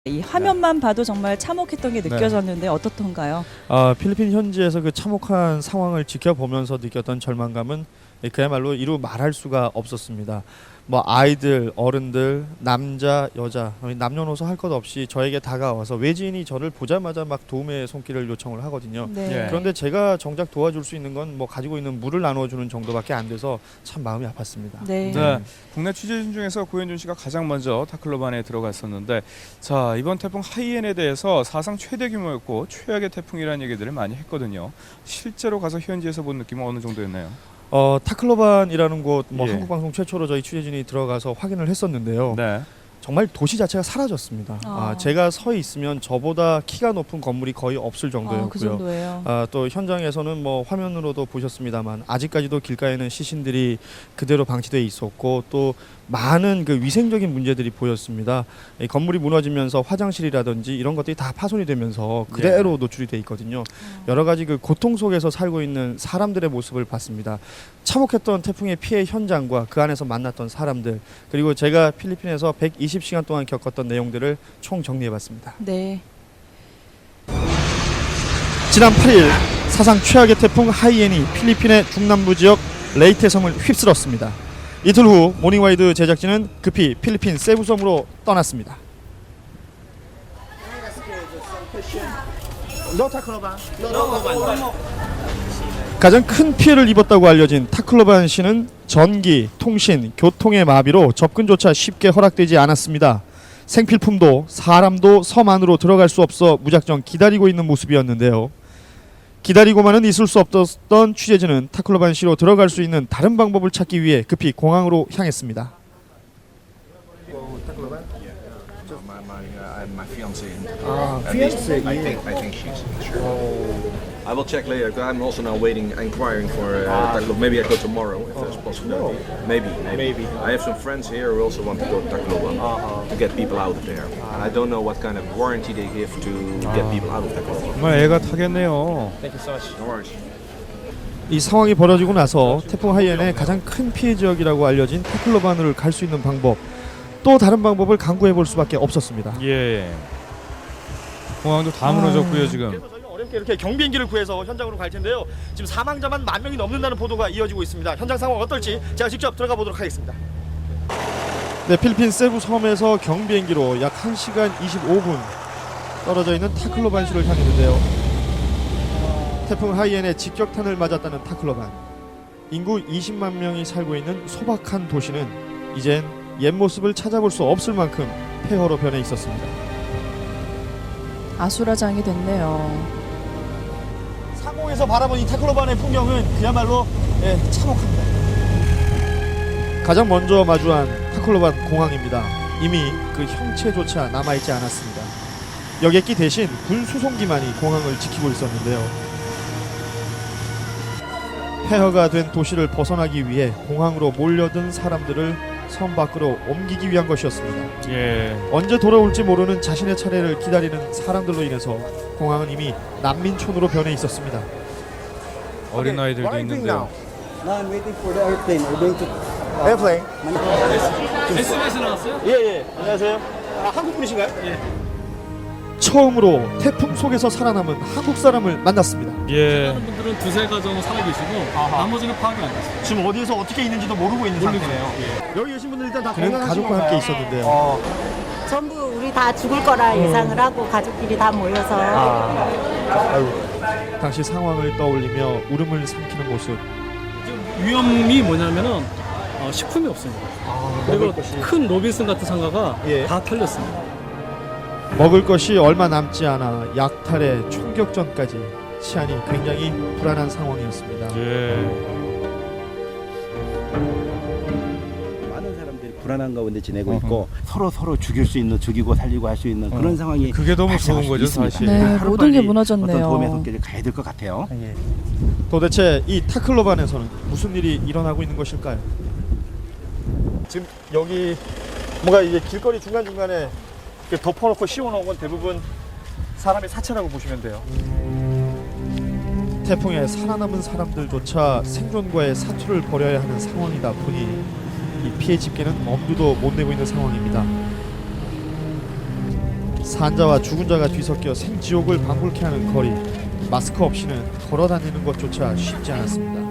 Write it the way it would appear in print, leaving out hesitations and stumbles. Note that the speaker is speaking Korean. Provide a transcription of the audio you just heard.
이 화면만 봐도 정말 참혹했던 게 느껴졌는데 어떻던가요? 필리핀 현지에서 그 참혹한 상황을 지켜보면서 느꼈던 절망감은 그야말로 이루 말할 수가 없었습니다. 뭐 아이들, 어른들, 남자, 여자, 남녀노소 할 것 없이 저에게 다가와서 외지인이 저를 보자마자 막 도움의 손길을 요청을 하거든요. 네. 그런데 제가 정작 도와줄 수 있는 건 뭐 가지고 있는 물을 나눠주는 정도밖에 안 돼서 참 마음이 아팠습니다. 네. 네, 국내 취재진 중에서 고현준 씨가 가장 먼저 타클로바 안에 들어갔었는데, 자, 이번 태풍 하이엔에 대해서 사상 최대 규모였고 최악의 태풍이라는 얘기들을 많이 했거든요. 실제로 가서 현지에서 본 느낌은 어느 정도였나요? 타클로반이라는 곳, 예. 한국 방송 최초로 저희 취재진이 들어가서 확인을 했었는데요. 네. 정말 도시 자체가 사라졌습니다. 제가 서 있으면 저보다 키가 높은 건물이 거의 없을 정도였고요. 그 정도예요. 또 현장에서는 뭐 화면으로도 보셨습니다만 아직까지도 길가에는 시신들이 그대로 방치돼 있었고 또 많은 그 위생적인 문제들이 보였습니다. 이 건물이 무너지면서 화장실이라든지 이런 것들이 다 파손이 되면서 그대로 노출이 돼 있거든요. 여러 가지 그 고통 속에서 살고 있는 사람들의 모습을 봤습니다. 참혹했던 태풍의 피해 현장과 그 안에서 만났던 사람들, 그리고 제가 필리핀에서 120시간 동안 겪었던 내용들을 총 정리해봤습니다. 네. 지난 8일 사상 최악의 태풍 하이엔이 필리핀의 중남부 지역 레이테 섬을 휩쓸었습니다. 이틀 후 모닝와이드 제작진은 급히 필리핀 세부섬으로 떠났습니다. 가장 큰 피해를 입었다고 알려진 타클로반 시는 전기, 통신, 교통의 마비로 접근조차 쉽게 허락되지 않았습니다. 생필품도 사람도 섬 안으로 들어갈 수 없어 무작정 기다리고 있는 모습이었는데요. 기다리고만은 있을 수 없었던 취재진은 타클로반 시로 들어갈 수 있는 다른 방법을 찾기 위해 급히 공항으로 향했습니다. My fiance. fiance. I think she's sure. I will check later. Because I'm also now inquiring for Tacloban. Maybe I go tomorrow if there's possibility. Maybe. I have some friends here who also want to go to Tacloban to get people out of there. And I don't know what kind of warranty they give to get people out of Tacloban. 정말 애가 타겠네요. Thank you so much. No worries. 이 상황이 벌어지고 나서 태풍 하이엔의 가장 큰 피해 지역이라고 알려진 타클로반을 갈 수 있는 방법, 또 다른 방법을 강구해 볼 수밖에 없었습니다. 예. 공항도 다 무너졌고요 지금. 그래서 저희가 어렵게 이렇게 경비행기를 구해서 현장으로 갈 텐데요. 지금 사망자만 10,000명이 넘는다는 보도가 이어지고 있습니다. 현장 상황 어떨지 제가 직접 들어가 보도록 하겠습니다. 네, 필리핀 세부 섬에서 경비행기로 약 1시간 25분 떨어져 있는 타클로반시를 향했는데요. 태풍 하이엔의 직격탄을 맞았다는 타클로반. 인구 20만 명이 살고 있는 소박한 도시는 이젠 옛 모습을 찾아볼 수 없을 만큼 폐허로 변해 있었습니다. 아수라장이 됐네요. 상공에서 바라본 이 타클로반의 풍경은 그야말로 참혹합니다. 가장 먼저 마주한 타클로반 공항입니다. 이미 그 형체조차 남아있지 않았습니다. 여객기 대신 군 수송기만이 공항을 지키고 있었는데요. 폐허가 된 도시를 벗어나기 위해 공항으로 몰려든 사람들을 섬 밖으로 옮기기 위한 것이었습니다. 예. 언제 돌아올지 모르는 자신의 차례를 기다리는 사람들로 인해서 공항은 이미 난민촌으로 변해 있었습니다. 어린 아이들도 있는데요. Now I'm waiting for the airplane. We're going to 에어플레인. SBS 나왔어요? 예. 안녕하세요. 한국 분이신가요? 예. 처음으로 태풍 속에서 살아남은 한국 사람을 만났습니다. 예. 다른 분들은 두세 가정 살아 계시고 나머지는 파악이 안 됐어요. 지금 어디에서 어떻게 있는지도 모르고 있는 상태네요. 여기 계신 분들 일단 다 그는 건강하신 가족과 함께 있었는데요. 전부 우리 다 죽을 거라 예상을 하고 가족끼리 다 모여서 당시 상황을 떠올리며 울음을 삼키는 모습. 지금 위험이 뭐냐면은 식품이 없습니다. 그리고 큰 로빈슨 같은 상가가 예. 다 털렸습니다. 먹을 것이 얼마 남지 않아 약탈의 총격전까지 치안이 굉장히 불안한 상황이었습니다. 예. 많은 사람들이 불안한 가운데 지내고 있고 서로 죽일 수 있는, 죽이고 살리고 할 수 있는 그런 상황이 그게 너무 발생할 좋은 수 거죠, 있습니다. 사실. 네, 하루빨리 모든 게 무너졌네요. 어떤 도움의 손길을 가야 될 것 같아요. 도대체 이 타클로반에서는 무슨 일이 일어나고 있는 것일까요? 지금 여기 뭔가 이제 길거리 중간중간에 이렇게 덮어놓고 씌워놓은 건 대부분 사람의 사체라고 보시면 돼요. 태풍에 살아남은 사람들조차 생존과의 사투를 벌여야 하는 상황이다 보니 이 피해 집계는 엄두도 못 내고 있는 상황입니다. 산자와 죽은 자가 뒤섞여 생지옥을 방불케 하는 거리. 마스크 없이는 걸어 다니는 것조차 쉽지 않았습니다.